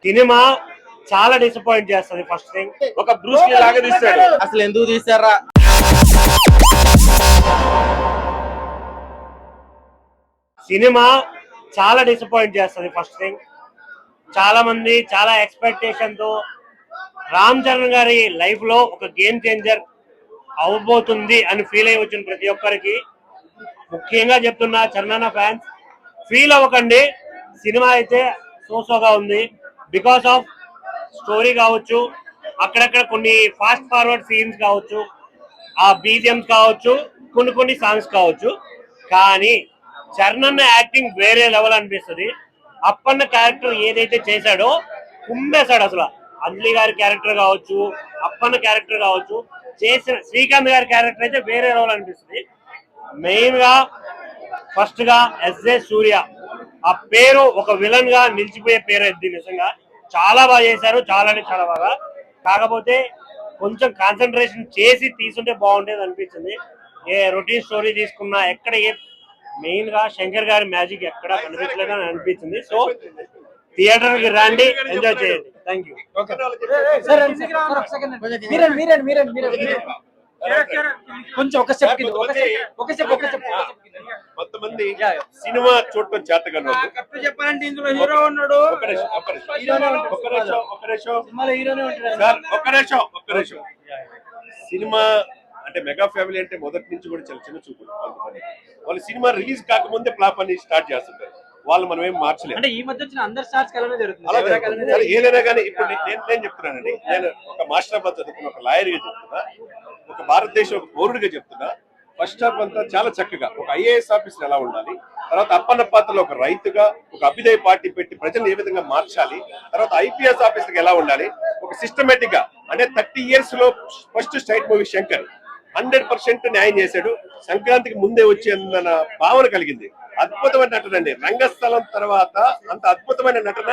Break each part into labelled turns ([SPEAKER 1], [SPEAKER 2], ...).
[SPEAKER 1] Cinema చాలా disappoint చేస్తుంది. First thing, ఒక బ్రూస్ లీ లాగా తీస్తాడు.
[SPEAKER 2] అసలు ఎందుకు తీసారా?
[SPEAKER 1] సినిమా చాలా డిసప్పాయింట్ చేస్తుంది. ఫస్ట్ థింగ్, చాలా మంది చాలా ఎక్స్పెక్టేషన్ తో రామ్ చరణ్ గారి లైఫ్ లో ఒక గేమ్ చేంజర్ అవబోతుంది అని ఫీల్ అయ్యి వచ్చిన ప్రతి ఒక్కరికి, ముఖ్యంగా చెప్తున్నా చరణ్ ఫ్యాన్స్, ఫీల్ అవ్వకండి. సినిమా అయితే సోసోగా ఉంది. బికాస్ ఆఫ్ స్టోరీ కావచ్చు, అక్కడక్కడ కొన్ని ఫాస్ట్ ఫార్వర్డ్ సీన్స్ కావచ్చు, ఆ బీజిఎంస్ కావచ్చు, కొన్ని సాంగ్స్ కావచ్చు, కానీ చరణ్ యాక్టింగ్ వేరే లెవెల్ అనిపిస్తుంది. అప్పన్న క్యారెక్టర్ ఏదైతే చేశాడో కుమ్మేశాడు. అసలు అంజలి గారి క్యారెక్టర్ కావచ్చు, అప్పన్న క్యారెక్టర్ కావచ్చు, చేసిన శ్రీకాంత్ గారి క్యారెక్టర్ అయితే వేరే లెవెల్ అనిపిస్తుంది. మెయిన్ గా ఫస్ట్ గా ఎస్జే సూర్య, ఆ పేరు ఒక విలన్ గా నిలిచిపోయే పేరు అది. నిజంగా చాలా బాగా చేశారు, చాలా అంటే చాలా బాగా. కాకపోతే కొంచెం కాన్సన్ట్రేషన్ చేసి తీసుంటే బాగుండేది అనిపించింది. ఏ రొటీన్ స్టోరీ తీసుకున్నా ఎక్కడ మెయిన్ గా శంకర్ గారి మ్యాజిక్ ఎక్కడ కనిపించలేదని అనిపించింది. సో థియేటర్ కి రండి, ఎంజాయ్ చేయండి. Thank you.
[SPEAKER 3] కొంచెం ఒక స్టెప్ కొంతమంది సినిమా చూడటం చేతగాను. చెప్పాలంటే ఇందులో హీరో ఉన్నాడు. ఒక్క నిమిషం. సినిమా అంటే మెగా ఫ్యామిలీ అంటే మొదటి నుంచి కూడా చాలా చిన్న చూపుడు. వాళ్ళు సినిమా రిలీజ్ కాకముందే ఫ్లాప్ అని స్టార్ట్ చేస్తుంటారు. వాళ్ళు మనం ఏం మార్చలేదు.
[SPEAKER 2] అంటే ఈ మధ్య వచ్చిన అందరి స్టార్స్ కలనే జరుగుతుంది.
[SPEAKER 3] ఏదైనా కానీ ఇప్పుడు నేను చెప్తున్నానండి, నేను ఒక మాస్టర్ ఆఫ్ చదువుకున్న ఒక లాయర్ గా చెప్తున్నా, ఒక భారతదేశం ఒక పౌరుడిగా చెప్తున్నా. ఫస్ట్ హాఫ్ అంతా చాలా చక్కగా ఒక ఐఏఎస్ ఆఫీసర్ ఎలా ఉండాలి, తర్వాత అప్పన్న పాత్రలో ఒక రైతుగా ఒక అభ్యుదయ పార్టీ పెట్టి ప్రజలు ఏ విధంగా మార్చాలి, తర్వాత ఐపీఎస్ ఆఫీసర్ ఎలా ఉండాలి, ఒక సిస్టమేటిక్ గా అంటే 30 years లో ఫస్ట్ స్ట్రైట్ మూవీ శంకర్ 100% న్యాయం చేశాడు. సంక్రాంతికి ముందే వచ్చేందన్న భావన కలిగింది. అద్భుతమైన నటన అండి. రంగస్థలం తర్వాత అంత అద్భుతమైన నటన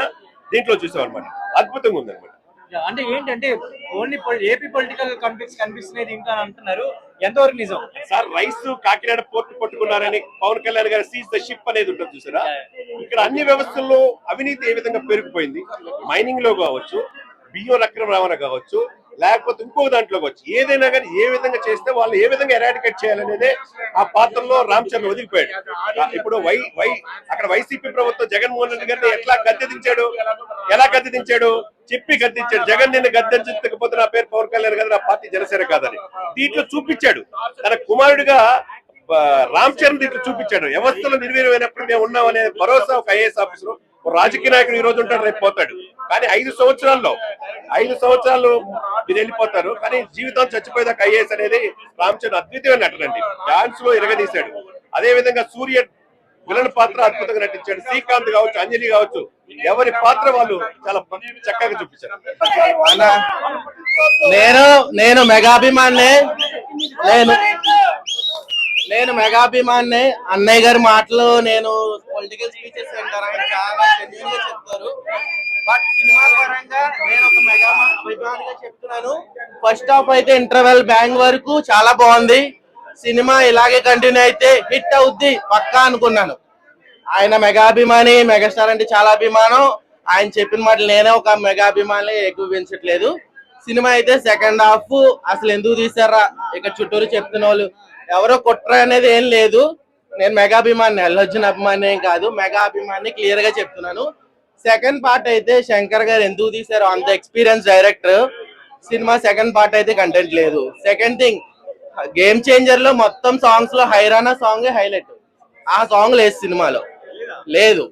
[SPEAKER 3] దీంట్లో చూసాం అనమాట. అద్భుతంగా ఉంది అనమాట.
[SPEAKER 2] అంటే ఏంటంటే ఓన్లీ ఏపీ పొలిటికల్ కాన్ఫ్లిక్ట్స్ కనిపిస్తున్నాయి ఇంకా అంటున్నారు, ఎంతవరకు నిజం
[SPEAKER 3] సార్? రైస్ కాకినాడ పోర్టు పట్టుకున్నారని Pawan Kalyan garu seize the ship అనేది ఉంటుంది చూసారా? ఇక్కడ అన్ని వ్యవస్థల్లో అవినీతి ఏ విధంగా పెరిగిపోయింది. మైనింగ్ లో కావచ్చు, బియ్యం అక్రమ రవాణా కావచ్చు, లేకపోతే ఇంకో దాంట్లో కావచ్చు, ఏదైనా కానీ ఏ విధంగా చేస్తే వాళ్ళు ఏ విధంగా ఎరాడికేట్ చేయాలనేదే ఆ పాత్రలో రామ్ చరణ్ ఒదిగిపోయాడు. ఇప్పుడు అక్కడ వైసీపీ ప్రభుత్వం జగన్మోహన్ రెడ్డి గారిని ఎలా గద్దెదించాడు చెప్పి గద్దెదించాడు. జగన్ నిన్ను గద్దెదించకపోతే నా పేరు పవన్ కళ్యాణ్ కదా, నా పార్టీ జనసేన కాదని దీంట్లో చూపించాడు. తన కుమారుడిగా రామ్ చరణ్ దీంట్లో చూపించాడు. వ్యవస్థలో నిర్వీర్యమైనప్పుడు మేము ఉన్నామనే భరోసా ఒక ఐఏఎస్ ఆఫీసర్, రాజకీయ నాయకుడు ఈ రోజు ఉంటాడు, రేపు పోతాడు. కానీ 5 సంవత్సరాలు మీరు వెళ్ళిపోతారు. కానీ జీవితం చచ్చిపోయేదాకా ఐఏఎస్ అనేది రామ్ చరణ్ అద్వితీయమైన నటనండి. డాన్స్ లో ఇరగదీశాడు. అదే విధంగా సూర్య విలన్ పాత్ర అద్భుతంగా నటించాడు. శ్రీకాంత్ కావచ్చు, అంజలి కావచ్చు, ఎవరి పాత్ర వాళ్ళు చాలా చక్కగా చూపించారు.
[SPEAKER 2] నేను మెగాభిమాన్నే. అన్నయ్య గారి మాటలు నేను పొలిటికల్ స్పీచెస్ వింటాను, ఆయన చాలా జెన్యూన్ గా చెప్తారు. బట్ సినిమా పరంగా నేను ఒక మెగాభిమానిగా చెప్తున్నాను. ఫస్ట్ హాఫ్ అయితే ఇంటర్వెల్ బ్యాంగ్ వరకు చాలా బాగుంది. సినిమా ఇలాగే కంటిన్యూ అయితే హిట్ అవుద్ది పక్కా అనుకున్నాను. ఆయన మెగాభిమాని, మెగాస్టార్ అంటే చాలా అభిమానం. ఆయన చెప్పిన మాటలు నేనే ఒక మెగాభిమాని ఎక్కువ పెంచట్లేదు. సినిమా అయితే సెకండ్ హాఫ్ అసలు ఎందుకు తీసారా, ఇక చుట్టూరు చెప్తున్న వాళ్ళు ఎవరో కుట్ర అనేది ఏం లేదు. నేను మెగాభిమాని, అల్లర్జున్ అభిమాని ఏం కాదు, మెగాభిమాని క్లియర్ గా చెప్తున్నాను. సెకండ్ పార్ట్ అయితే శంకర్ గారు ఎందుకు తీశారు, అంత experience director. Cinema second part అయితే కంటెంట్ లేదు. సెకండ్ థింగ్, గేమ్ చేంజర్ లో మొత్తం సాంగ్స్ లో హైరానా సాంగ్ హైలైట్. ఆ సాంగ్ లేదు సినిమాలో, లేదు.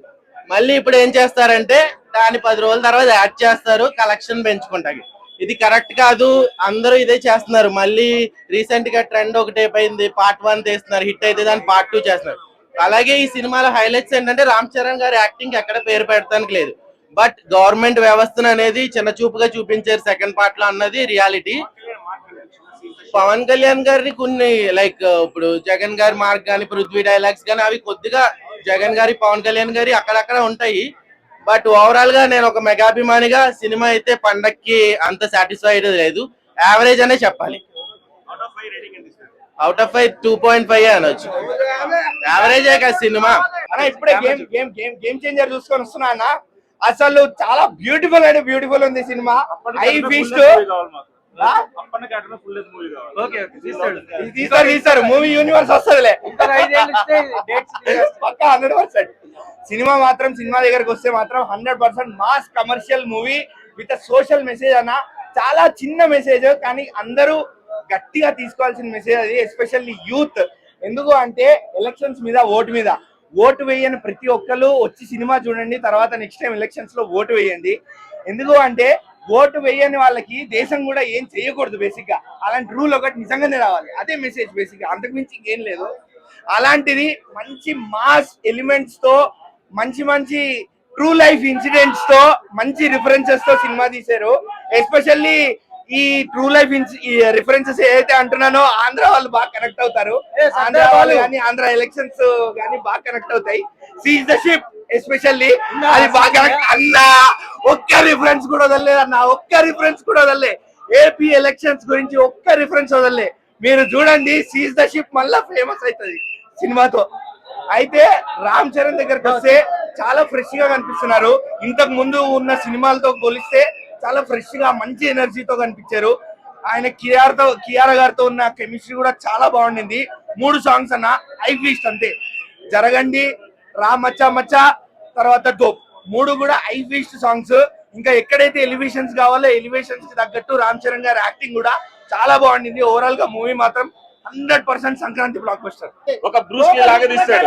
[SPEAKER 2] మళ్ళీ ఇప్పుడు ఏం చేస్తారంటే దాని 10 రోజుల తర్వాత యాడ్ చేస్తారు కలెక్షన్ పెంచుకుంటాకి. ఇది కరెక్ట్ కాదు. అందరూ ఇదే చేస్తున్నారు. మళ్ళీ రీసెంట్ గా ట్రెండ్ ఒకటే పోయింది, పార్ట్ 1 తీస్తున్నారు, హిట్ అయితే దాన్ని పార్ట్ 2 చేస్తున్నారు. అలాగే ఈ సినిమాలో హైలైట్స్ ఏంటంటే రామ్ చరణ్ గారి యాక్టింగ్ ఎక్కడ పేరు పెడతానికి లేదు. బట్ గవర్నమెంట్ వ్యవస్థను అనేది చిన్న చూపుగా చూపించారు సెకండ్ పార్ట్ లో అన్నది రియాలిటీ. పవన్ కళ్యాణ్ గారిని కొన్ని లైక్ ఇప్పుడు జగన్ గారి మార్క్ కానీ, పృథ్వీ డైలాగ్స్ కానీ అవి కొద్దిగా జగన్ గారి, పవన్ కళ్యాణ్ గారి అక్కడక్కడ ఉంటాయి. బట్ ఓవరాల్ గా నేను ఒక మెగాభిమానిగా సినిమా అయితే పండక్కి అంత సాటిస్ఫైడ్ లేదు, యావరేజ్ అనే చెప్పాలి. అవుట్ ఆఫ్ 5 2.5 అనొచ్చు. యావరేజ్ కదా సినిమా.
[SPEAKER 4] ఇప్పుడే గేమ్ చేంజర్ చూసుకొని వస్తున్నా అన్న.
[SPEAKER 2] అసలు చాలా బ్యూటిఫుల్ అంటే బ్యూటిఫుల్ ఉంది సినిమా. ఐ ఫీస్ట్ తీస్తారు మూవీ యూనివర్స్ వస్తుందిలే పక్కా 100%. సినిమా మాత్రం సినిమా దగ్గరకు వస్తే మాత్రం 100% mass commercial movie with social message అన్న. చాలా చిన్న మెసేజ్ కానీ అందరూ గట్టిగా తీసుకోవాల్సిన మెసేజ్ అది, ఎస్పెషల్లీ యూత్. ఎందుకు అంటే ఎలక్షన్స్ మీద ఓటు వేయని ప్రతి ఒక్కరు వచ్చి సినిమా చూడండి, తర్వాత నెక్స్ట్ టైం ఎలక్షన్స్ లో ఓటు వేయండి. ఎందుకు అంటే ఓటు వేయని వాళ్ళకి దేశం కూడా ఏం చేయకూడదు బేసిక్ గా. అలాంటి రూల్ ఒకటి నిజంగానే రావాలి, అదే మెసేజ్ బేసిక్ గా, అంతకు మించి ఇంకేం లేదు. అలాంటిది మంచి మాస్ ఎలిమెంట్స్ తో, మంచి ట్రూ లైఫ్ ఇన్సిడెంట్స్ తో, మంచి రిఫరెన్సెస్ తో సినిమా తీశారు. ఎస్పెషల్లీ ఈ ట్రూ లైఫ్ రిఫరెన్సెస్ ఏదైతే అంటున్నానో ఆంధ్ర వాళ్ళు బాగా కనెక్ట్ అవుతారు. ఆంధ్ర వాళ్ళు కానీ ఆంధ్ర ఎలక్షన్స్ కానీ బాగా కనెక్ట్ అవుతాయి. సీజ్ ద షిప్ ఎస్పెషల్లీ అది బాగా కనెక్ట్ అన్న. ఒక్క రిఫరెన్స్ కూడా వదలలేదు అన్న, ఒక్క రిఫరెన్స్ కూడా వదలలే. ఏపీ ఎలక్షన్స్ గురించి ఒక్క రిఫరెన్స్ వదలలే. మీరు చూడండి సీజ్ ద షిప్ మళ్ళా ఫేమస్ అవుతుంది సినిమాతో. అయితే రామ్ చరణ్ దగ్గరకు వస్తే చాలా ఫ్రెష్ గా కనిపిస్తున్నారు. ఇంతకు ముందు ఉన్న సినిమాలతో పోలిస్తే చాలా ఫ్రెష్ గా మంచి ఎనర్జీతో కనిపించారు. ఆయన కియారా గారితో ఉన్న కెమిస్ట్రీ కూడా చాలా బాగుండింది. 3 సాంగ్స్ అన్న ఐ ఫీస్ట్ అంతే. జరగండి, రా మచ్చా మచ్చా, తర్వాత డోప్, 3 కూడా ఐ ఫీస్ట్ సాంగ్స్. ఇంకా ఎక్కడైతే ఎలివేషన్స్ కావాలో ఎలివేషన్స్ కి తగ్గట్టు రామ్ చరణ్ గారి యాక్టింగ్ కూడా చాలా బాగుండింది. ఓవరాల్ గా మూవీ మాత్రం 100% సంక్రాంతి బ్లాక్ బస్టర్.
[SPEAKER 3] ఒక బ్రూస్ లీ లాగా తీస్తాడు.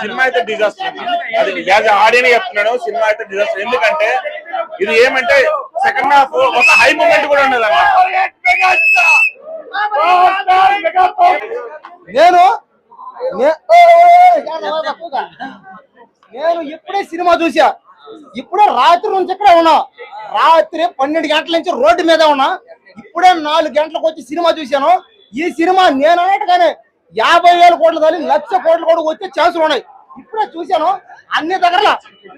[SPEAKER 3] సినిమా అయితే డిజాస్టర్, అది యాజ్ ఆడియన్స్ చెప్తున్నాడు. సినిమా అయితే డిజాస్టర్. ఎందుకంటే ఇది ఏమంటే సెకండ్ హాఫ్ ఒక హై మూమెంట్ కూడా ఉండదు అన్న.
[SPEAKER 4] నేను ఇప్పుడే సినిమా చూసా, ఇప్పుడే రాత్రి నుంచి ఇక్కడే ఉన్నా. రాత్రి 12 గంటల నుంచి రోడ్డు మీద ఉన్నా. ఇప్పుడే 4 గంటలకు వచ్చి సినిమా చూశాను. ఈ సినిమా నేను అన్నట్టుగానే 50,000 కోట్లు కానీ 1,00,000 కోట్లు కూడా వచ్చే ఛాన్సులు ఉన్నాయి. ఇప్పుడే చూశాను అన్ని దగ్గర.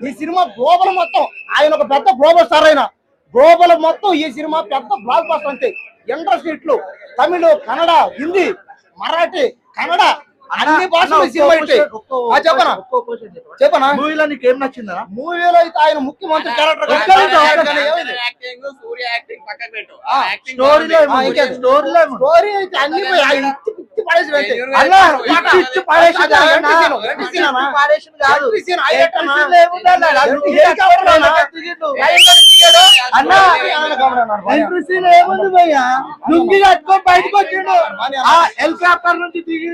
[SPEAKER 4] ఈ సినిమా గ్లోబల్ మొత్తం, ఆయన ఒక పెద్ద గ్లోబల్ స్టార్. అయినా గ్లోబల్ మొత్తం ఈ సినిమా పెద్ద బ్లాక్ బస్టర్ అంతే. ఇండస్ట్రీట్లు తమిళ, కన్నడ, హిందీ, మరాఠీ, కన్నడ అన్ని భాషలు సినిమా చెప్పనా.
[SPEAKER 2] మూవీలో నీకు ఏం నచ్చిందా?
[SPEAKER 4] మూవీలో అయితే ఆయన ముఖ్యమంత్రి క్యారెక్టర్ స్టోరీ అయితే అన్ని
[SPEAKER 2] లుంగి కట్టుకొని బయటకు వచ్చిండు హెలికాప్టర్ నుంచి దిగి.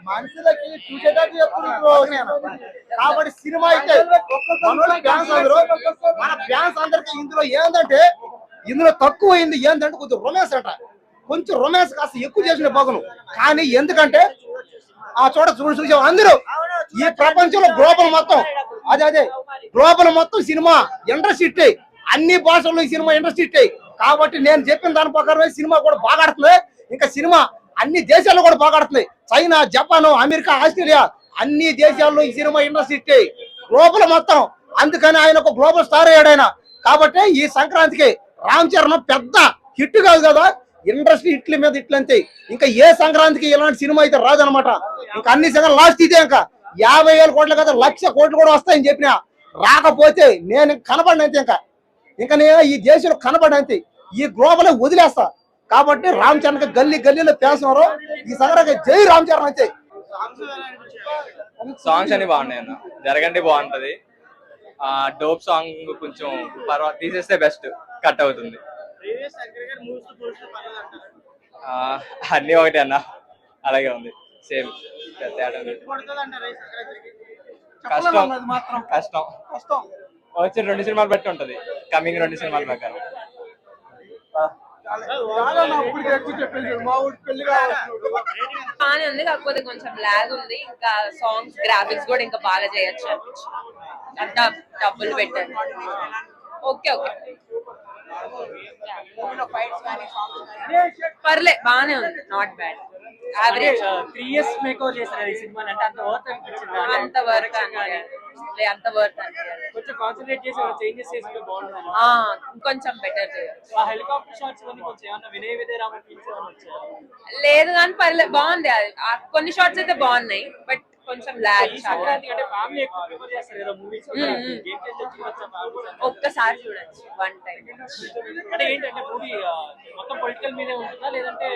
[SPEAKER 4] మనుషులకి చూసేటట్టు చెప్తున్నారు కాబట్టి సినిమా అయితే మన ఫ్యాన్స్ అందరికి ఇందులో ఏంటంటే ఇందులో తక్కువ అయింది ఏంటంటే కొంచెం రొమాన్స్ అట. కొంచెం రొమాన్స్ కాస్త ఎక్కువ చేసిన బాగును. కానీ ఎందుకంటే ఆ చోట చూసాం అందరూ ఈ ప్రపంచంలో గ్లోబల్ మొత్తం అదే గ్లోబల్ మొత్తం సినిమా ఇండస్ట్రీ అన్ని భాషల్లో ఈ సినిమా ఇండస్ట్రీ. కాబట్టి నేను చెప్పిన దాని ప్రకారమే సినిమా కూడా బాగా ఆడుతుంది. ఇంకా సినిమా అన్ని దేశాల్లో కూడా బాగా ఆడుతుంది. చైనా, జపాన్, అమెరికా, ఆస్ట్రేలియా అన్ని దేశాల్లో ఈ సినిమా ఇండస్ట్రీ గ్లోబల్ మొత్తం. అందుకని ఆయన ఒక గ్లోబల్ స్టార్ అయ్యాడు ఆయన. కాబట్టి ఈ సంక్రాంతికి రామ్ చరణ్ పెద్ద హిట్ కాదు కదా, ఇండస్ట్రీ హిట్ల మీద ఇట్లంతే. ఇంకా ఏ సంక్రాంతికి ఇలాంటి సినిమా అయితే రాదనమాట. ఇంకా అన్ని సంఘాలు లాస్ట్ ఇదే. ఇంకా 50,000 కోట్లు కదా 1,00,000 కోట్లు కూడా వస్తాయని చెప్పిన. రాకపోతే నేను కనబడినంతే. ఇంకా నేను ఈ దేశంలో కనబడినంతే. ఈ గ్లోబల్ వదిలేస్తా. కాబట్టి రామ్ చరణ్ గల్లీ గల్లీలో పేస్తున్నారు. ఈ సంక్రాంతి జై రామ్ చరణ్ అంతే.
[SPEAKER 5] సాంగ్స్ అన్ని బాగున్నాయి అన్న. జరగండి బాగుంటది. డోప్ సాంగ్ కొంచెం పర్వాత తీసేస్తే బెస్ట్ కట్ అవుతుంది. అన్ని ఒకటి అన్న, అలాగే ఉంది సేమ్. కష్టం వచ్చి 2 సినిమాలు బట్టి ఉంటది. కమింగ్ 2 సినిమాల ప్రకారం
[SPEAKER 6] బాగానే ఉంది. కాకపోతే కొంచెం లాగ్ ఉంది. ఇంకా సాంగ్స్, గ్రాఫిక్స్ కూడా ఇంకా బాగా చేయొచ్చు. అంతా డబ్బులు పెట్టారు. ఓకే. పర్లే బానే ఉంది, నాట్ బ్యాడ్, యావరేజ్.
[SPEAKER 7] 3 years మేకో చేశారు ఈ సినిమా అంటే అంత వర్త్ అనిపించింది.
[SPEAKER 6] అంత వర్క్ అంత వర్క్ అనిపించాలి.
[SPEAKER 7] కొంచెం కాన్సన్ట్రేట్ చేసి చేంజెస్ చేస్తే బాగుంటుంది.
[SPEAKER 6] ఇంకొంచెం బెటర్ చేయాలి.
[SPEAKER 7] ఆ హెలికాప్టర్ షాట్స్ అన్ని కొంచెం ఏమన్నా వినయ విధేయరామ ఫీల్స్ ఏమైనా వచ్చాయా?
[SPEAKER 6] లేదు కానీ పర్లేదు, బాగుంది. కొన్ని షార్ట్స్ అయితే బాగున్నాయి, బట్ కొంచెం లాగ్.
[SPEAKER 7] సంక్రాంతి అంటే ఫ్యామిలీ ఎక్కువ ప్రిఫర్ చేస్తారు కదా మూవీస్. గేమ్ చేంజర్ చూడొచ్చా ఫ్యామిలీ?
[SPEAKER 6] ఒక్కసారి చూడొచ్చు, వన్ టైం.
[SPEAKER 7] అంటే ఏంటంటే మూవీ మొత్తం పొలిటికల్ మీదే ఉంటుందా లేదంటే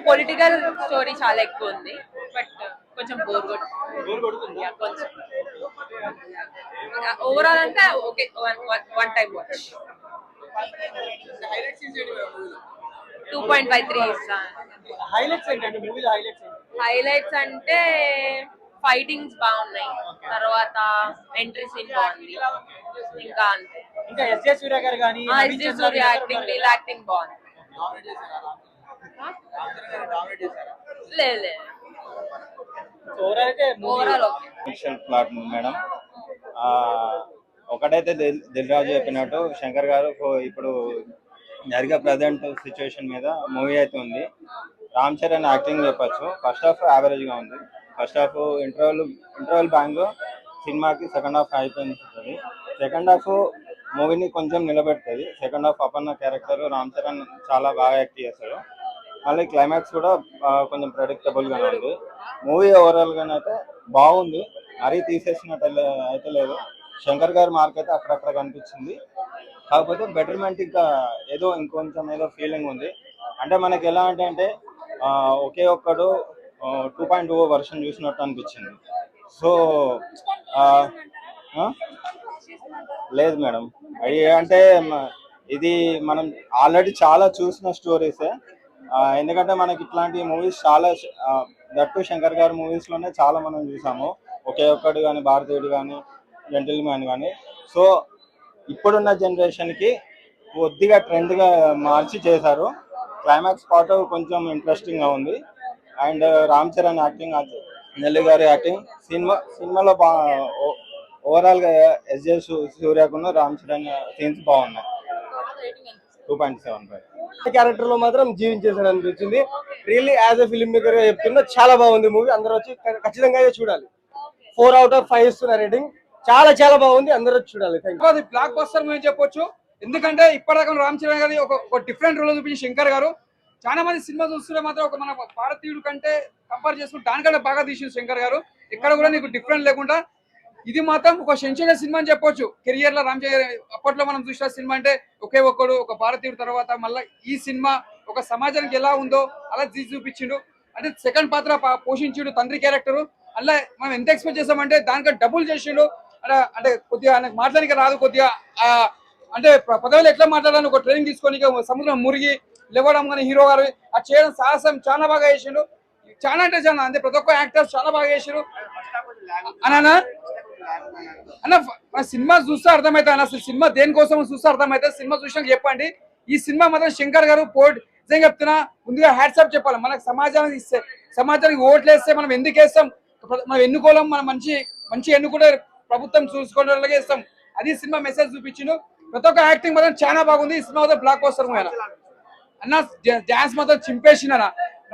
[SPEAKER 6] పొలిటికల్ స్టోరీ చాలా ఎక్కువ ఉంది, బట్ కొంచెం బోర్
[SPEAKER 7] కొడుతుంది?
[SPEAKER 6] కొంచెం ఓవరాల్ అంటే ఓకే, వన్ టైం వాచ్. 2.53 ఇస్తాను.
[SPEAKER 7] హైలైట్స్ ఏంటంటే మూవీలో హైలైట్స్ ఏంటి?
[SPEAKER 6] హైలైట్స్ అంటే ఫైటింగ్స్ బాగున్నాయి, తర్వాత ఎంట్రీ సీన్ బాగుంది, ఇంకా అంతే.
[SPEAKER 7] ఇంకా ఎస్జే సూర్య గారు కానీ
[SPEAKER 6] ఎస్జే సూర్య యాక్టింగ్, వీళ్ళ యాక్టింగ్ బాగుంది. లేదు
[SPEAKER 7] ఓవరాల్ అయితే
[SPEAKER 6] ఓవరాల్ ఓకే.
[SPEAKER 8] ప్లాట్ మేడం, ఒకటైతే దిల్ రాజు చెప్పినట్టు శంకర్ గారు ఇప్పుడు జరిగే ప్రజెంట్ సిచ్యువేషన్ మీద మూవీ అయితే ఉంది. రామ్ చరణ్ యాక్టింగ్ చెప్పచ్చు. ఫస్ట్ హాఫ్ యావరేజ్ గా ఉంది. ఫస్ట్ హాఫ్ ఇంటర్వెల్ బ్యాంగ్ సినిమాకి సెకండ్ హాఫ్ అయిపోయింది. సెకండ్ హాఫ్ మూవీని కొంచెం నిలబెడుతుంది. Second half అపన్న character Ram Charan చాలా బాగా యాక్ట్ చేశాడు. మళ్ళీ క్లైమాక్స్ కూడా కొంచెం ప్రెడిక్టబుల్ గానే ఉంది. మూవీ ఓవరాల్ గానైతే బాగుంది, మరీ తీసేసినట్టు అయితే లేదు. శంకర్ గారి మార్క్ అయితే అక్కడక్కడ కనిపించింది. కాకపోతే బెటర్మెంట్ ఇంకా ఏదో ఇంకొంచెం ఏదో ఫీలింగ్ ఉంది. అంటే మనకి ఎలా అంటే ఒకే ఒక్కడు 2.2 వర్షన్ చూసినట్టు అనిపించింది. సో లేదు మేడం, అవి అంటే ఇది మనం ఆల్రెడీ చాలా చూసిన స్టోరీసే. ఎందుకంటే మనకి ఇట్లాంటి మూవీస్ చాలా దట్టు శంకర్ గారి మూవీస్ లోనే చాలా మనం చూసాము. ఒకే ఒక్కడు కానీ, భారతీయుడు కానీ, జెంటిల్ మ్యాన్ కానీ. సో ఇప్పుడున్న జనరేషన్ కి కొద్దిగా ట్రెండ్ గా మార్చి చేశారు. క్లైమాక్స్ పార్ట్ కొంచెం ఇంట్రెస్టింగ్ గా ఉంది. అండ్ రామ్ చరణ్ యాక్టింగ్, నెల్లి గారి యాక్టింగ్ సినిమాలో ఓవరాల్ గా ఎస్జే సూర్యకున్న రామ్ చరణ్ సీన్స్ బాగున్నాయి. 2.75
[SPEAKER 4] క్యారెక్టర్ లో మాత్రం జీవించేసాడు అనిపించింది. Really as a film maker గా చెప్తున్నా, చాలా బాగుంది మూవీ. అందరూ వచ్చి ఖచ్చితంగా చూడాలి. 4 out of 5 ఇస్తున్న రేటింగ్. చాలా చాలా బాగుంది, అందరూ వచ్చి చూడాలి.
[SPEAKER 9] అది బ్లాక్ బస్టర్ మేము చెప్పొచ్చు. ఎందుకంటే ఇప్పటిదాకా రామ్ చరణ్ గారి ఒక డిఫరెంట్ రోల్ చూపించి శంకర్ గారు చాలా మంది సినిమా చూస్తుంటే మాత్రం ఒక మన భారతీయుడు కంటే కంపేర్ చేసుకుంటే దానికంటే బాగా తీసింది శంకర్ గారు. ఇక్కడ కూడా నీకు డిఫరెంట్ లేకుండా ఇది మాత్రం ఒక సెంచరీ సినిమా అని చెప్పొచ్చు. కెరియర్ లో రామ్ చరణ్ అప్పట్లో మనం చూసిన సినిమా అంటే ఒకే ఒక్కడు, ఒక భారతీయుడు తర్వాత మళ్ళీ ఈ సినిమా ఒక సమాజానికి ఎలా ఉందో అలా చూపించిండు. అంటే సెకండ్ పాత్ర పోషించిండు, తండ్రి క్యారెక్టర్. అలా మనం ఎంత ఎక్స్పెక్ట్ చేసామంటే దానికంటే డబుల్ చేసిండు. అంటే కొద్దిగా ఆయనకు మాట్లాడానికి రాదు, కొద్దిగా అంటే పదవిలో ఎట్లా మాట్లాడాలని ఒక ట్రైనింగ్ తీసుకొని సముద్రం మురిగి లేవడం కానీ హీరో గారు ఆ చేయడం సాహసం చాలా బాగా చేసిండు. చాలా అంటే చాలా, అంటే ప్రతి ఒక్క యాక్టర్స్ చాలా బాగా చేసిండు. అన్న మన సినిమా చూస్తే అర్థమవుతుంది అన్న, అసలు సినిమా దేనికోసం చూస్తే అర్థమవుతుంది. సినిమా చూసినాక చెప్పండి. ఈ సినిమా మాత్రం శంకర్ గారు నిజంగా చెప్తున్నా, ముందుగా హ్యాట్సాప్ చెప్పాలి. మనకు సమాజానికి ఓట్లు వేస్తే మనం ఎందుకు వేస్తాం, మనం ఎన్నుకోలేం, మనం మంచి ఎన్నుకుంటే ప్రభుత్వం చూసుకోవడానికి ఇస్తాం. అది సినిమా మెసేజ్ చూపించిండు. ప్రతి ఒక్క యాక్టింగ్ మాత్రం చాలా బాగుంది. ఈ సినిమా మాత్రం బ్లాక్ బస్టర్ అన్న. డాన్స్ మాత్రం చింపేసిన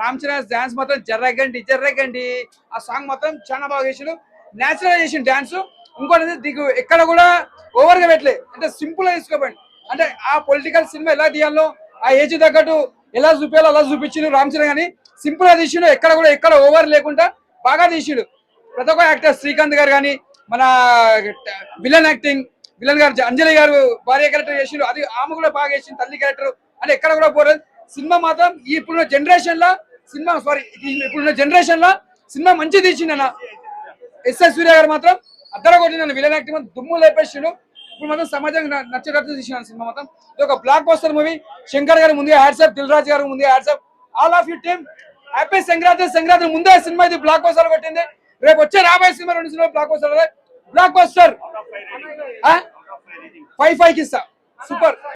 [SPEAKER 9] రామ్ చరణ్ డాన్స్ మాత్రం జర్రగండి ఆ సాంగ్ మాత్రం చాలా బాగా చేసిండు. నేచురల్ చేసిన డాన్స్. ఇంకోటి నీకు ఎక్కడ కూడా ఓవర్ గా పెట్టలే, అంటే సింపుల్ గా తీసుకోకండి. అంటే ఆ పొలిటికల్ సినిమా ఎలా తీయాలో, ఆ ఏజ్ తగ్గట్టు ఎలా చూపించాలో అలా చూపించిండు రామ్ చరణ్. కానీ సింపుల్ గా తీసిండు, ఎక్కడ ఓవర్ లేకుండా బాగా తీసిండు. ప్రతి ఒక్క యాక్టర్ శ్రీకాంత్ గారు కానీ, మన విలన్ గారు అంజలి గారు భార్య క్యారెక్టర్ చేసిండు, అది ఆమె కూడా బాగా చేసింది, తల్లి క్యారెక్టర్. అంటే ఎక్కడ కూడా పోలేదు. సినిమా మాత్రం ఇప్పుడున్న జనరేషన్ లో సినిమా మంచి తీసిండు అన్న. ఎస్ఎస్ సూర్య గారు మాత్రం అద్దర కొట్టిన విలన్ యాక్టింగ్ దుమ్ము లేపేసిండు. ఇప్పుడు మాత్రం సమాజానికి నచ్చేటట్టు తీసిన సినిమా మాత్రం ఇది ఒక బ్లాక్ బస్టర్ మూవీ. శంకర్ గారు ముందుగా హ్యాట్సాప్, దిల్ రాజు గారు ముందుగా hats off, all of you team. Happy Sankranti ముందే సినిమా ఇది బ్లాక్ బస్టర్ కొట్టింది. రేపు వచ్చే రాబోయే సినిమా 2 సినిమా బ్లాక్ బస్టర్ 5/5 కి ఇస్తా. సూపర్.